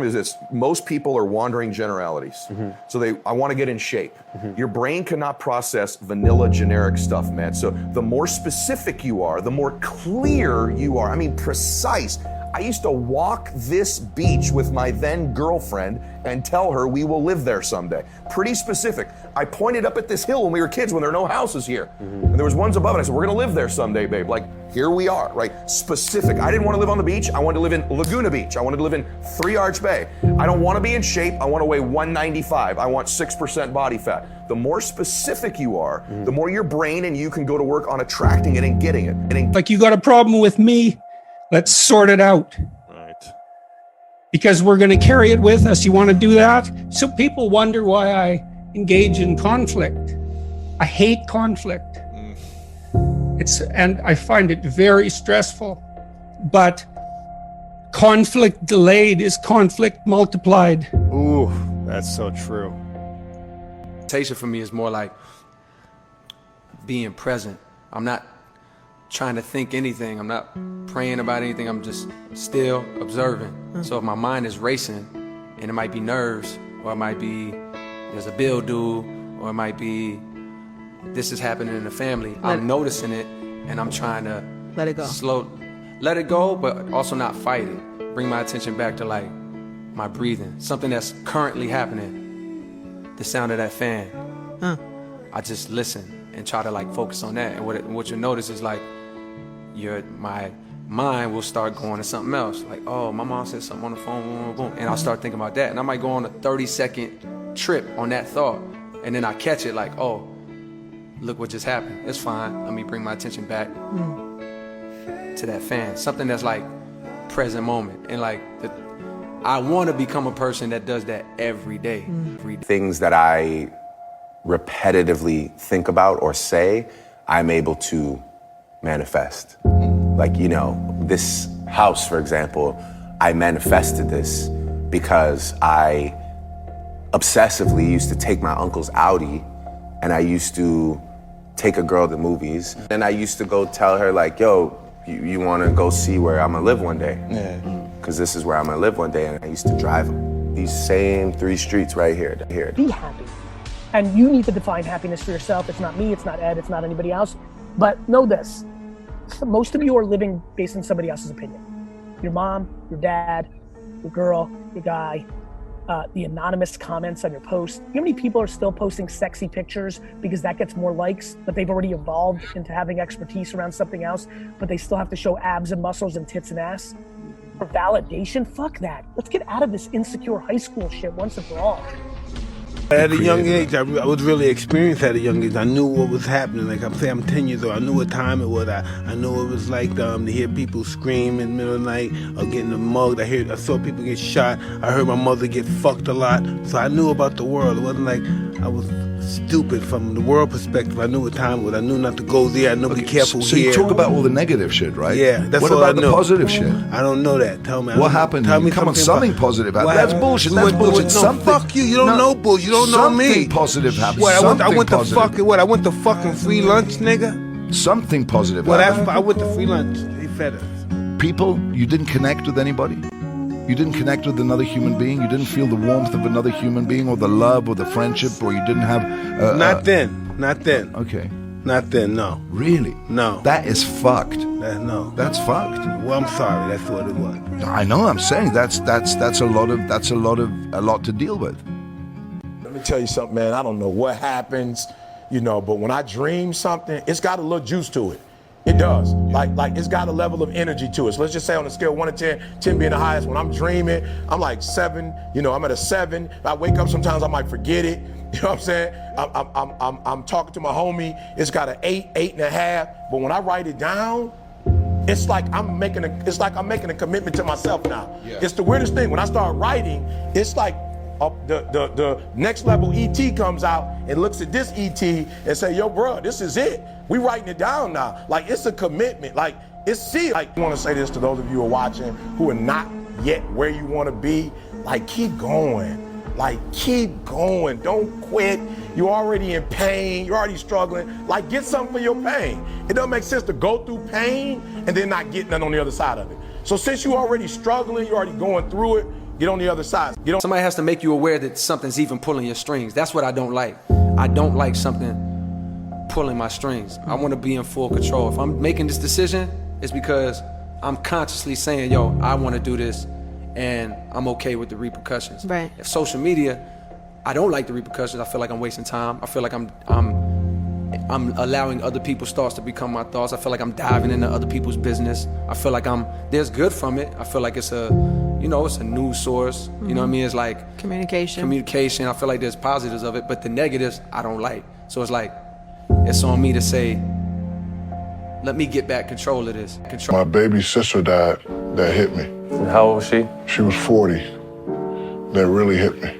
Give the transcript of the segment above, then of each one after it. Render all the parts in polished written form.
is this: most people are wandering generalities. So I want to get in shape. Your brain cannot process vanilla generic stuff, man. So the more specific you are, the more clear you are. I mean, precise. I used to walk this beach with my then girlfriend and tell her we will live there someday. Pretty specific. I pointed up at this hill when we were kids when there are no houses here. And there was ones above it. I said, we're gonna live there someday, babe. Like, here we are, right? Specific. I didn't want to live on the beach. I wanted to live in Laguna Beach. I wanted to live in Three Arch Bay. I don't want to be in shape. I want to weigh 195. I want 6% body fat. The more specific you are, the more your brain and you can go to work on attracting it and getting it. Like, you got a problem with me? Let's sort it out. Right. Because we're going to carry it with us. You want to do that? So people wonder why I engage in conflict. I hate conflict. And I find it very stressful. But conflict delayed is conflict multiplied. Ooh, that's so true. Meditation for me is more like being present. I'm not trying to think anything. I'm not praying about anything. I'm just still observing. So if my mind is racing, and it might be nerves, or it might be there's a bill due, or it might be this is happening in the family, I'm noticing it, and I'm trying to let it go. Let it go, but also not fight it. Bring my attention back to like my breathing, something that's currently happening. The sound of that fan. I just listen and try to like focus on that. And what you'll notice is like my mind will start going to something else. Like, oh, my mom said something on the phone, boom, boom, boom. And I'll start thinking about that. And I might go on a 30-second trip on that thought. And then I catch it like, oh, look what just happened. It's fine. Let me bring my attention back to that fan. Something that's like present moment. And like, I want to become a person that does that every day. Things that I repetitively think about or say, I'm able to manifest. Like, you know, this house, for example, I manifested this because I obsessively used to take my uncle's Audi, and I used to take a girl to movies. And I used to go tell her like, yo, you wanna go see where I'm gonna live one day? Yeah. Cause this is where I'm gonna live one day. And I used to drive these same 3 streets right here. Be happy. And you need to define happiness for yourself. It's not me, it's not Ed, it's not anybody else. But know this, most of you are living based on somebody else's opinion. Your mom, your dad, your girl, your guy, the anonymous comments on your post. You know how many people are still posting sexy pictures because that gets more likes, but they've already evolved into having expertise around something else, but they still have to show abs and muscles and tits and ass? For validation, fuck that. Let's get out of this insecure high school shit once and for all. At a young age, I was really experienced at a young age. I knew what was happening. Like, I'm 10 years old. I knew what time it was. I knew it was like to hear people scream in the middle of the night or getting mugged. I saw people get shot. I heard my mother get fucked a lot. So I knew about the world. It wasn't like I was stupid from the world perspective. I knew what time it was. I knew not to go there. I knew to be careful so here. So you talk about all the negative shit, right? Yeah, that's what all about I the know. positive shit? I don't know that. Tell me. What happened? Tell me Come on, something positive happened. That's bullshit. That's bullshit. No, something. Fuck you. You don't know bullshit. You don't know me. Something positive happened. What, I went to positive. fucking what? I went to fucking free lunch, nigga. Something positive What? happened. I went to free lunch. They fed us. People, you didn't connect with anybody. You didn't connect with another human being. You didn't feel the warmth of another human being, or the love, or the friendship, or you didn't have. Not then. Okay. Not then. No. Really? No. That is fucked. No. That's fucked. Well, I'm sorry. That's what it was. I know. I'm saying that's a lot to deal with. Let me tell you something, man. I don't know what happens, but when I dream something, it's got a little juice to it. It does. Like it's got a level of energy to it. So let's just say on a scale of 1 to 10, 10 being the highest, when I'm dreaming, I'm like 7, I'm at a 7. If I wake up sometimes I might forget it. You know what I'm saying? I'm talking to my homie, it's got an 8, 8.5. But when I write it down, it's like I'm making a commitment to myself now. Yeah. It's the weirdest thing. When I start writing, it's like the next level ET comes out and looks at this ET and say, yo, bro, this is it. We writing it down now. Like, it's a commitment. Like, it's sealed. Like, I want to say this to those of you who are watching who are not yet where you want to be. Like, keep going. Like, keep going. Don't quit. You're already in pain. You're already struggling. Like, get something for your pain. It doesn't make sense to go through pain and then not get nothing on the other side of it. So since you're already struggling, you're already going through it, Get on the other side. Somebody has to make you aware that something's even pulling your strings. That's what I don't like. I don't like something pulling my strings. I want to be in full control. If I'm making this decision, it's because I'm consciously saying, yo, I want to do this, and I'm okay with the repercussions. Right. If social media, I don't like the repercussions. I feel like I'm wasting time. I feel like I'm allowing other people's thoughts to become my thoughts. I feel like I'm diving into other people's business. I feel like there's good from it. I feel like it's a news source. You know what I mean? It's like Communication. I feel like there's positives of it, but the negatives I don't like. So it's like, it's on me to say, let me get back control of this. My baby sister died. That hit me. How old was she? She was 40. That really hit me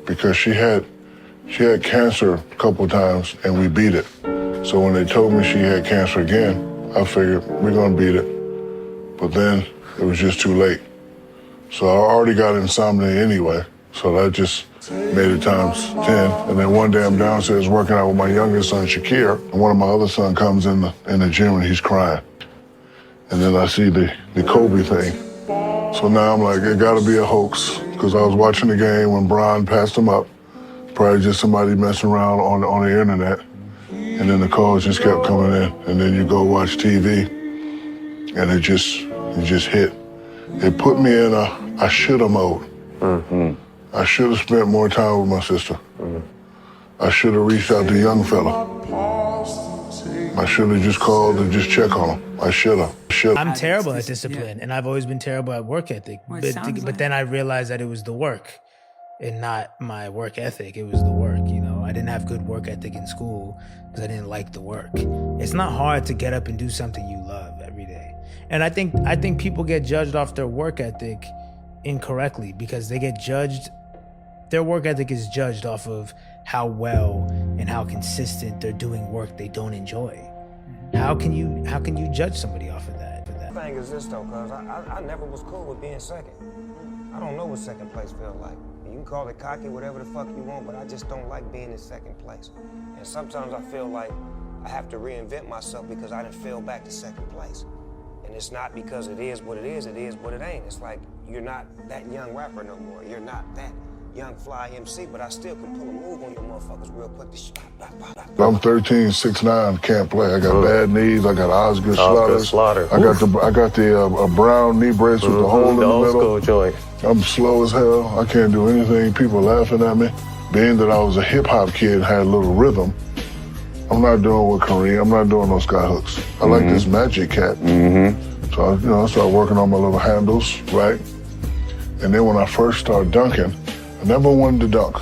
because she had cancer a couple times and we beat it. So when they told me she had cancer again, I figured we're gonna beat it. But then it was just too late. So I already got insomnia anyway. So that just made it times 10. And then one day I'm downstairs working out with my youngest son, Shakir, and one of my other sons comes in the gym and he's crying. And then I see the Kobe thing. So now I'm like, it gotta be a hoax, because I was watching the game when Bron passed him up. Probably just somebody messing around on the internet. And then the calls just kept coming in. And then you go watch TV, and it just hit. It put me in a I shoulda mode. Mm-hmm. I should have spent more time with my sister. I should have reached out to young fella. I should have just called and just check on him. I should have. I'm terrible at discipline, and I've always been terrible at work ethic. But then I realized that it was the work and not my work ethic. It was the work, you know. I didn't have good work ethic in school because I didn't like the work. It's not hard to get up and do something you love every day. And I think people get judged off their work ethic incorrectly, because they get judged, their work ethic is judged off of how well and how consistent they're doing work they don't enjoy. How can you judge somebody off of that? The thing is this though, cuz I never was cool with being second. I don't know what second place feels like. You can call it cocky, whatever the fuck you want, but I just don't like being in second place. And sometimes I feel like I have to reinvent myself because I didn't feel back to second place. And it's not because it is what it is what it ain't. It's like, you're not that young rapper no more. You're not that young fly MC, but I still can pull a move on your motherfuckers real quick. I'm 13, 6'9", can't play. I got bad knees. I got Osgood Slaughter. I got the brown knee brace with the hole in the middle. Old school joint. I'm slow as hell. I can't do anything. People laughing at me. Being that I was a hip hop kid and had a little rhythm, I'm not doing what Kareem. I'm not doing those sky hooks. I like this magic cat. So I started working on my little handles, right? And then when I first started dunking, I never wanted to dunk.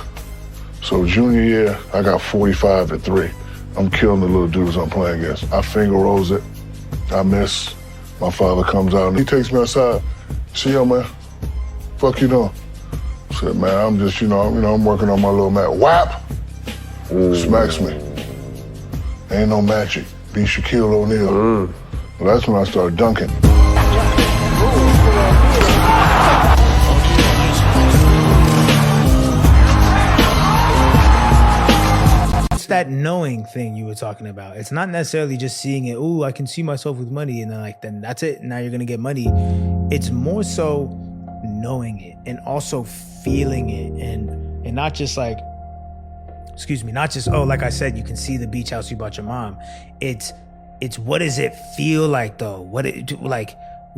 So junior year, I got 45 at 3. I'm killing the little dudes I'm playing against. I finger rolls it. I miss. My father comes out and he takes me outside. See, yo, man, fuck you doing? I said, man, I'm just, I'm working on my little mat. Whap! Smacks me. Ain't no magic. Be Shaquille O'Neal. Well, that's when I started dunking. It's that knowing thing you were talking about. It's not necessarily just seeing it, ooh, I can see myself with money, and then that's it, now you're gonna get money. It's more so knowing it and also feeling it, and not just like, oh, like I said, you can see the beach house you bought your mom. It's what does it feel like though? What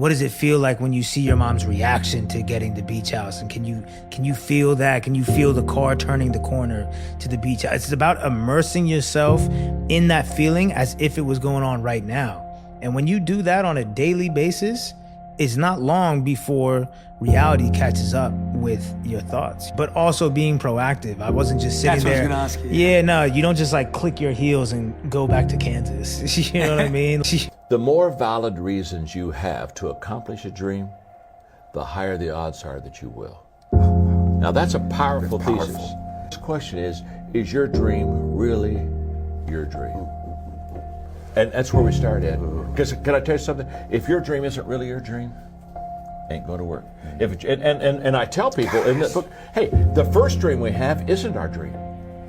does it feel like when you see your mom's reaction to getting the beach house? And can you feel that? Can you feel the car turning the corner to the beach house? It's about immersing yourself in that feeling as if it was going on right now. And when you do that on a daily basis, it's not long before reality catches up with your thoughts. But also being proactive. I wasn't just sitting there. That's what I was gonna ask you. Yeah, no, you don't just like click your heels and go back to Kansas. You know what I mean? The more valid reasons you have to accomplish a dream, the higher the odds are that you will. Now that's a powerful thesis. The question is your dream really your dream? And that's where we start at. Because can I tell you something? If your dream isn't really your dream, ain't going to work. And I tell people in the book, hey, the first dream we have isn't our dream.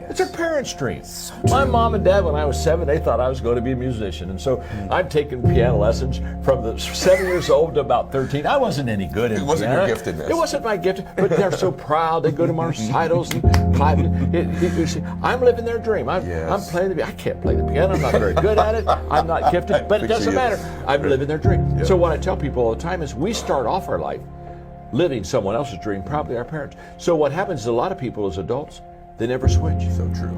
It's our parents' dream. My mom and dad, when I was 7, they thought I was going to be a musician. And so I've taken piano lessons from the 7 years old to about 13. I wasn't any good at piano. It wasn't your giftedness. It wasn't my gift, but they're so proud. They go to my recitals and clap. I'm living their dream. I'm playing the piano. I can't play the piano. I'm not very good at it. I'm not gifted, but it doesn't matter. I'm living their dream. So what I tell people all the time is we start off our life living someone else's dream, probably our parents. So what happens to a lot of people as adults, they never switch. So true.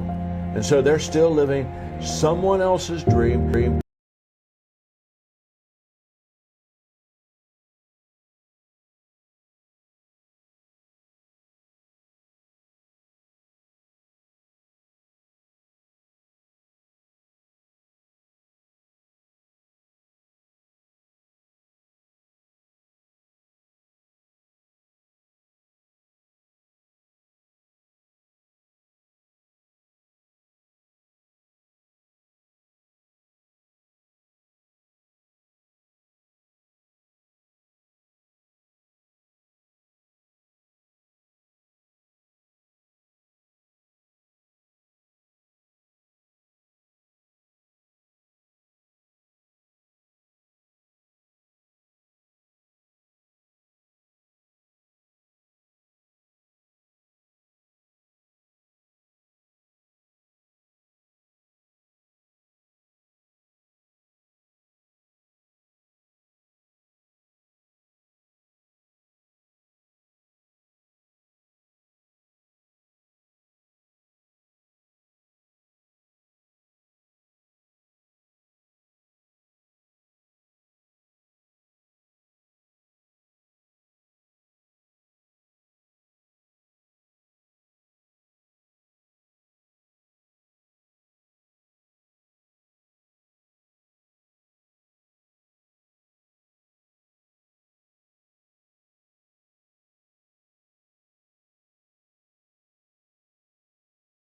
And so they're still living someone else's dream.